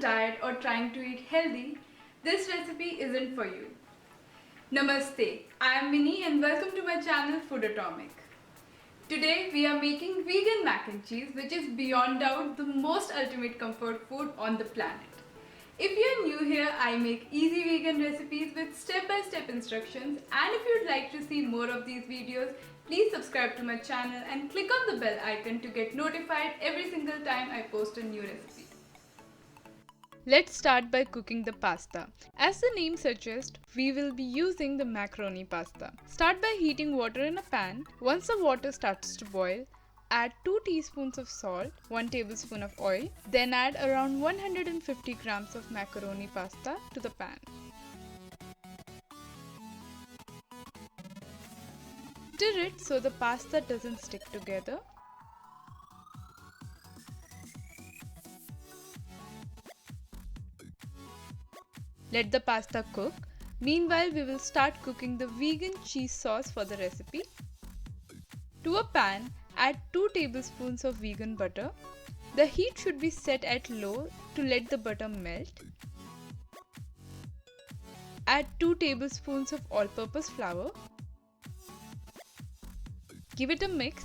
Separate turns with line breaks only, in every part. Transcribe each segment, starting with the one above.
diet or trying to eat healthy, this recipe isn't for you. Namaste, I am Minnie and welcome to my channel Food Atomic. Today we are making vegan mac and cheese, which is beyond doubt the most ultimate comfort food on the planet. If you're new here, I make easy vegan recipes with step-by-step instructions, and if you'd like to see more of these videos, please subscribe to my channel and click on the bell icon to get notified every single time I post a new recipe. Let's start by cooking the pasta. As the name suggests, we will be using the macaroni pasta. Start by heating water in a pan. Once the water starts to boil, add 2 teaspoons of salt, 1 tablespoon of oil, then add around 150 grams of macaroni pasta to the pan. Stir it so the pasta doesn't stick together. Let the pasta cook. Meanwhile, we will start cooking the vegan cheese sauce for the recipe. To a pan, add 2 tablespoons of vegan butter. The heat should be set at low to let the butter melt. Add 2 tablespoons of all-purpose flour. Give it a mix.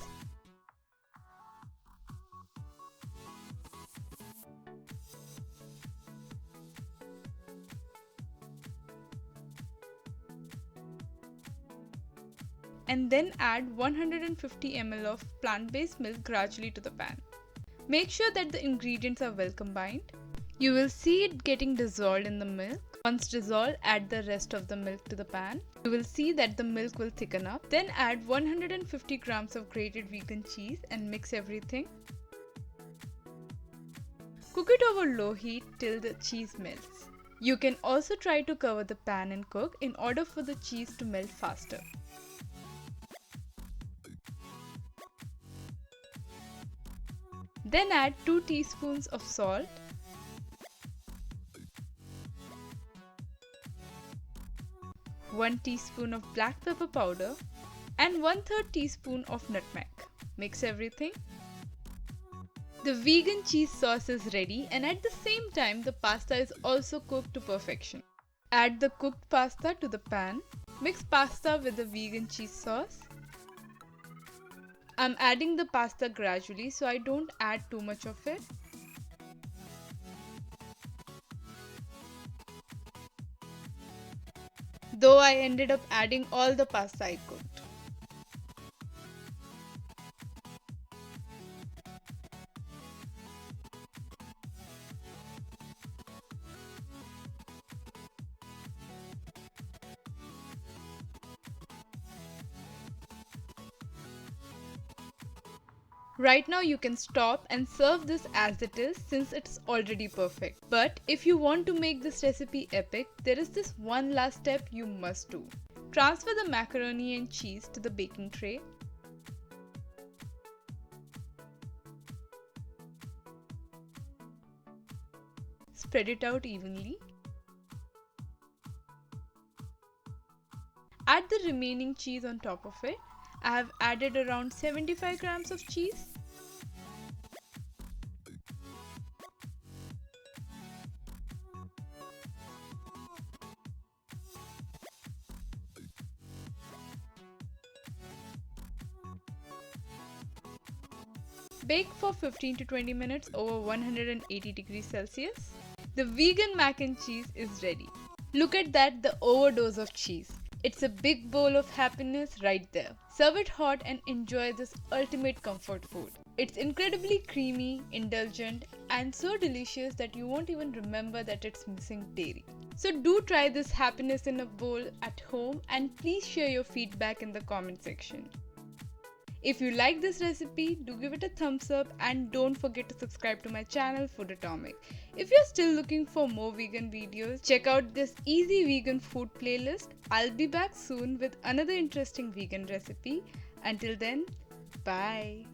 And then add 150 ml of plant-based milk gradually to the pan. Make sure that the ingredients are well combined. You will see it getting dissolved in the milk. Once dissolved, add the rest of the milk to the pan. You will see that the milk will thicken up. Then add 150 grams of grated vegan cheese and mix everything. Cook it over low heat till the cheese melts. You can also try to cover the pan and cook in order for the cheese to melt faster. Then add 2 teaspoons of salt, 1 teaspoon of black pepper powder and 1/3 teaspoon of nutmeg. Mix everything. The vegan cheese sauce is ready, and at the same time the pasta is also cooked to perfection. Add the cooked pasta to the pan. Mix pasta with the vegan cheese sauce. I'm adding the pasta gradually so I don't add too much of it. Though I ended up adding all the pasta I cooked. Right now you can stop and serve this as it is since it's already perfect. But if you want to make this recipe epic, there is this one last step you must do. Transfer the macaroni and cheese to the baking tray. Spread it out evenly. Add the remaining cheese on top of it. I have added around 75 grams of cheese. Bake for 15 to 20 minutes over 180 degrees Celsius. The vegan mac and cheese is ready. Look at that, the overdose of cheese. It's a big bowl of happiness right there. Serve it hot and enjoy this ultimate comfort food. It's incredibly creamy, indulgent, and so delicious that you won't even remember that it's missing dairy. So do try this happiness in a bowl at home and please share your feedback in the comment section. If you like this recipe, do give it a thumbs up and don't forget to subscribe to my channel Food Atomic. If you're still looking for more vegan videos, check out this easy vegan food playlist. I'll be back soon with another interesting vegan recipe. Until then, bye.